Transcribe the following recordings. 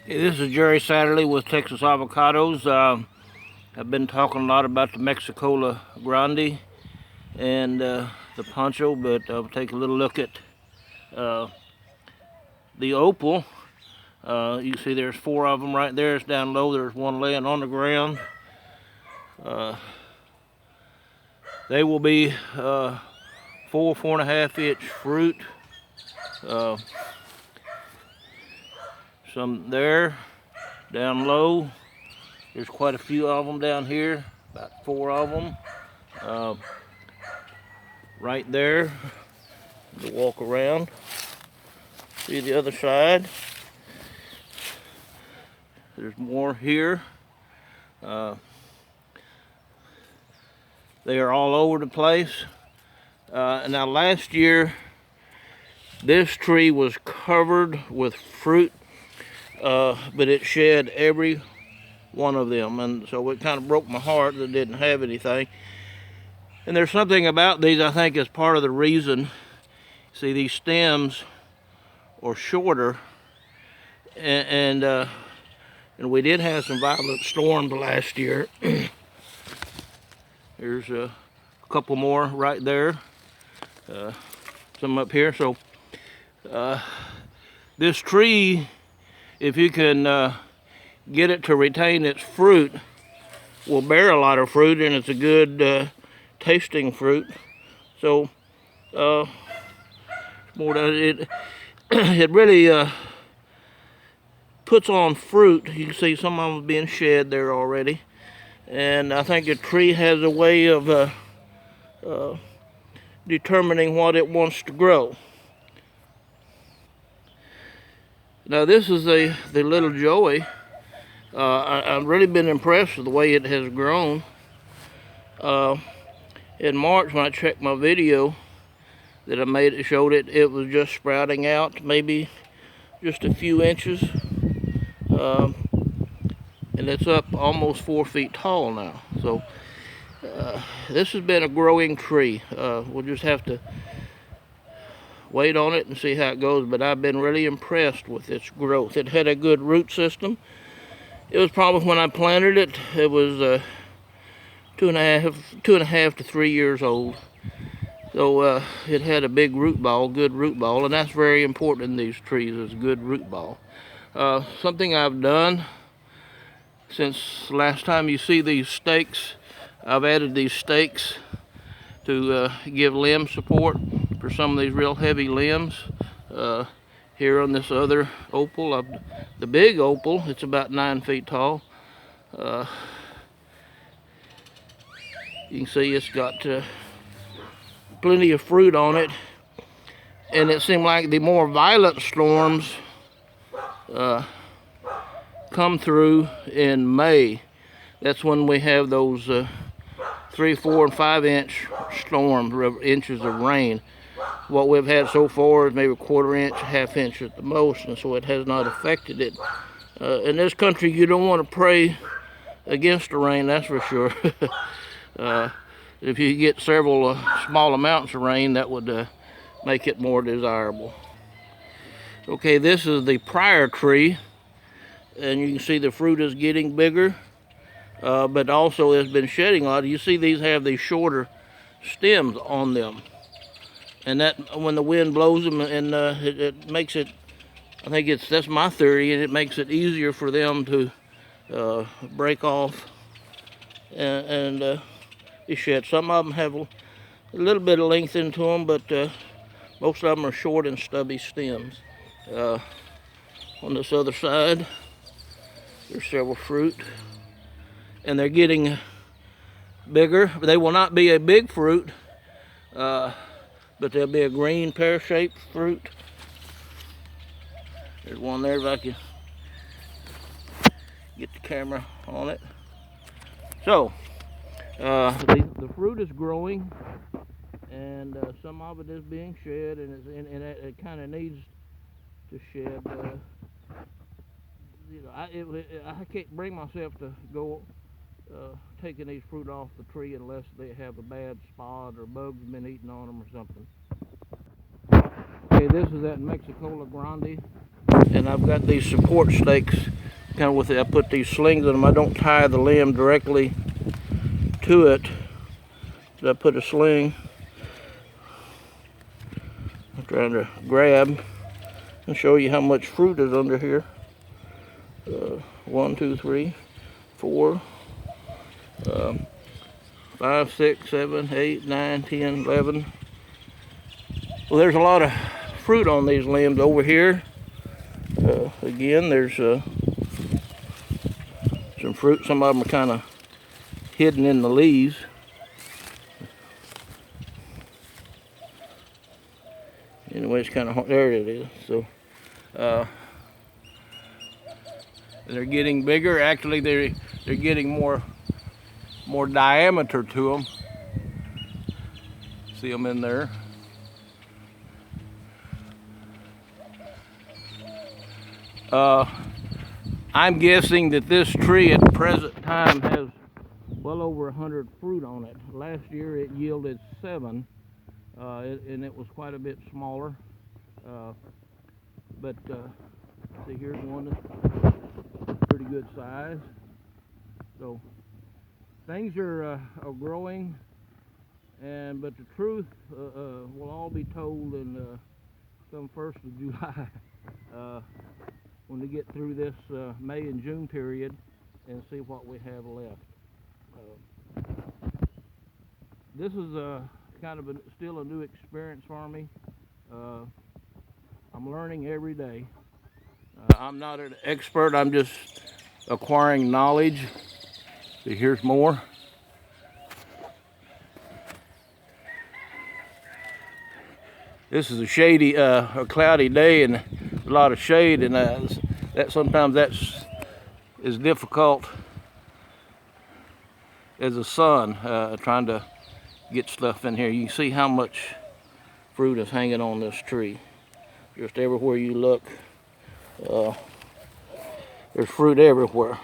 Hey, this is Jerry Satterley with Texas Avocados. I've been talking a lot about the Mexicola Grande and the Poncho, but I'll take a little look at uh, the Opal. You can see there's four of them right there. It's down low. There's one laying on the ground. They will be 4.5 inch fruit. Uh, some there, down low. There's quite a few of them down here, about four of them. Right there, to walk around. See the other side. There's more here. They are all over the place. Now last year, this tree was covered with fruit, but it shed every one of them, and so it kind of broke my heart that it didn't have anything. And there's something about these I think is part of the reason. See, these stems are shorter, and we did have some violent storms last year. There's a couple more right there, some up here. So this tree, if you can get it to retain its fruit, will bear a lot of fruit, and it's a good tasting fruit. So it really puts on fruit. You can see some of them being shed there already, and I think a tree has a way of determining what it wants to grow. Now this is the little Joey. I've really been impressed with the way it has grown. In March, when I checked my video that I made, it showed it was just sprouting out, maybe just a few inches, and it's up almost 4 feet tall now. So this has been a growing tree. We'll just have to wait on it and see how it goes, but I've been really impressed with its growth. It had a good root system. It was probably, when I planted it, it was two and a half to 3 years old. So it had a big root ball, good root ball, and that's very important in these trees, is good root ball. Something I've done since last time you see these stakes, I've added these stakes to give limb support for some of these real heavy limbs. Here on this other opal, the big opal, it's about 9 feet tall. You can see it's got plenty of fruit on it, and it seemed like the more violent storms come through in May. That's when we have those 3, 4, and 5 inch storms, inches of rain. What we've had so far is maybe a 1/4 inch, 1/2 inch at the most, and so it has not affected it. In this country, you don't want to pray against the rain, that's for sure. If you get several small amounts of rain, that would make it more desirable. Okay, this is the prior tree, and you can see the fruit is getting bigger, but also it's been shedding a lot. You see these have these shorter stems on them, and that, when the wind blows them, and it makes it, I think that's my theory, and it makes it easier for them to break off and be shed. Some of them have a little bit of length into them, but most of them are short and stubby stems. On this other side, there's several fruit, and they're getting bigger. They will not be a big fruit, but they'll be a green pear-shaped fruit. There's one there, if I can get the camera on it. So the fruit is growing, and some of it is being shed, and it kind of needs to shed. I can't bring myself to go taking these fruit off the tree unless they have a bad spot or bugs been eating on them or something. Okay, this is that Mexicola Grande. And I've got these support stakes, kind of with it. I put these slings in them. I don't tie the limb directly to it. So I put a sling. I'm trying to grab and show you how much fruit is under here. 1, 2, 3, 4, 5, 6, 7, 8, 9, 10, 11. Well, there's a lot of fruit on these limbs over here. Again, there's some fruit. Some of them are kind of hidden in the leaves. Anyway, it's kind of hard. There it is. So they're getting bigger. Actually, they're getting more diameter to them. See them in there. I'm guessing that this tree at the present time has well over 100 fruit on it. Last year it yielded 7, and it was quite a bit smaller. But see, here's one that's pretty good size. So things are growing, but the truth will all be told in come 1st of July. When we get through this May and June period and see what we have left. This is kind of still a new experience for me. I'm learning every day. I'm not an expert, I'm just acquiring knowledge. See, here's more. This is a shady, a cloudy day and a lot of shade, and that sometimes that's as difficult as the sun, trying to get stuff in here. You can see how much fruit is hanging on this tree. Just everywhere you look, there's fruit everywhere.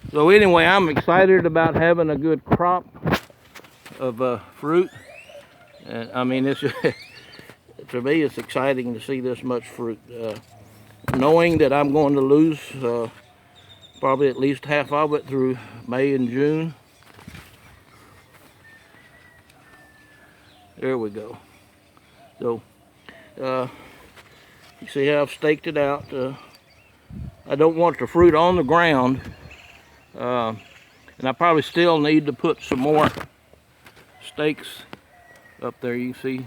So anyway, I'm excited about having a good crop of fruit. And I mean, it's to me, it's exciting to see this much fruit. Knowing that I'm going to lose probably at least half of it through May and June. There we go. So, you see how I've staked it out. I don't want the fruit on the ground. And I probably still need to put some more stakes up there. You see,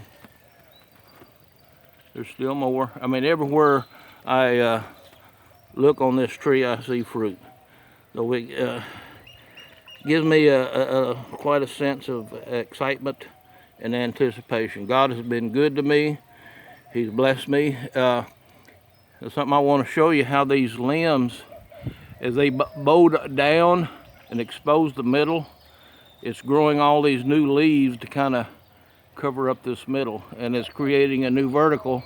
there's still more. I mean, everywhere I look on this tree, I see fruit. So it gives me quite a sense of excitement and anticipation. God has been good to me. He's blessed me. There's something I want to show you, how these limbs, as they bow down and expose the middle, it's growing all these new leaves to kind of cover up this middle, and it's creating a new vertical.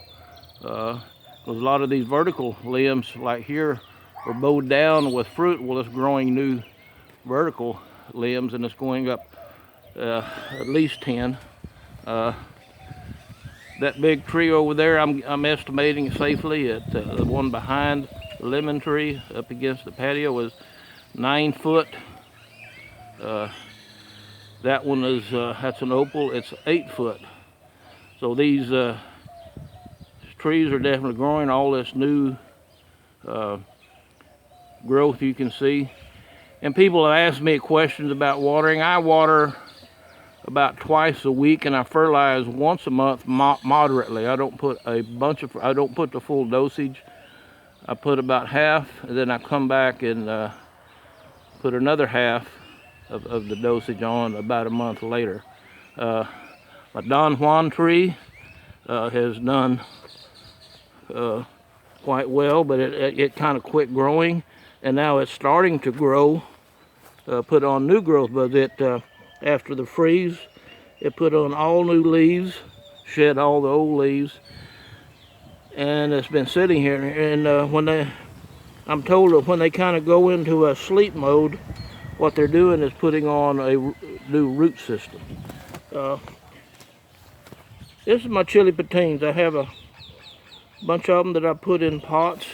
Because a lot of these vertical limbs, like here, are bowed down with fruit. Well, it's growing new vertical limbs, and it's going up at least 10. That big tree over there, I'm estimating safely at the one behind the lemon tree up against the patio was 9 foot. That one is that's an opal. It's 8 foot. So these trees are definitely growing. All this new growth you can see. And people have asked me questions about watering. I water about twice a week, and I fertilize once a month moderately. I don't put I don't put the full dosage. I put about half, and then I come back and put another half of the dosage on about a month later. My Don Juan tree has done quite well, but it kind of quit growing, and now it's starting to grow, put on new growth. But after the freeze, it put on all new leaves, shed all the old leaves, and it's been sitting here. And I'm told that when they kind of go into a sleep mode, what they're doing is putting on a new root system. This is my chili patines. I have a bunch of them that I put in pots.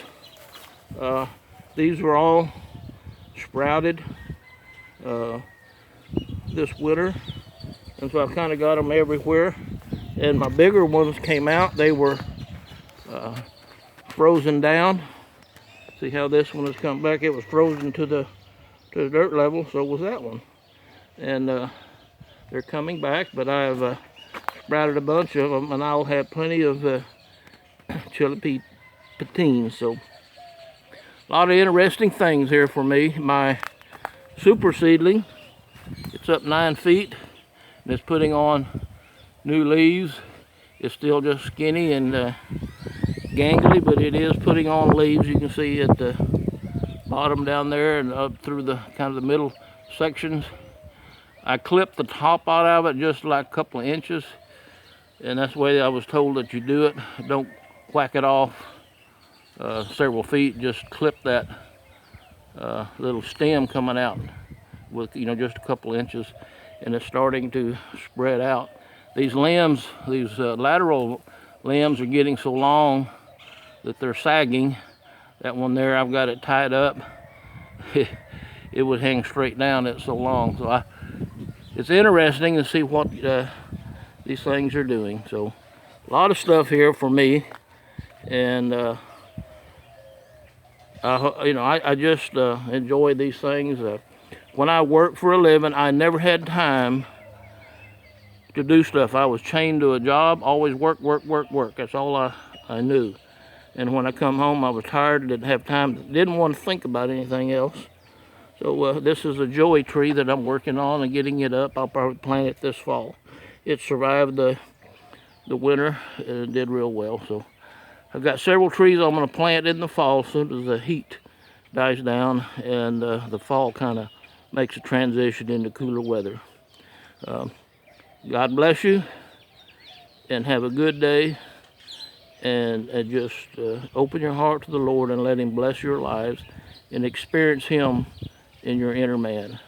These were all sprouted this winter, and so I've kind of got them everywhere. And my bigger ones came out. They were frozen down. See how this one has come back? It was frozen to the dirt level, so was that one. And they're coming back, but I've sprouted a bunch of them, and I'll have plenty of chili patines. So a lot of interesting things here for me. My super seedling, it's up 9 feet, and it's putting on new leaves. It's still just skinny and gangly, but it is putting on leaves. You can see at the bottom down there and up through the kind of the middle sections. I clipped the top out of it just like a couple of inches, and that's the way I was told that you do it. Don't whack it off several feet. Just clip that little stem coming out with, you know, just a couple inches, and it's starting to spread out. These limbs, these lateral limbs are getting so long that they're sagging. That one there, I've got it tied up. It would hang straight down, it's so long. So it's interesting to see what these things are doing. So a lot of stuff here for me, and I just enjoy these things. When I worked for a living, I never had time to do stuff. I was chained to a job, always work. That's all I knew. And when I come home, I was tired, didn't have time, didn't want to think about anything else. So this is a joey tree that I'm working on and getting it up. I'll probably plant it this fall. It survived the winter and it did real well. So I've got several trees I'm going to plant in the fall as soon as the heat dies down and the fall kind of makes a transition into cooler weather. God bless you, and have a good day, and just open your heart to the Lord and let Him bless your lives and experience Him in your inner man.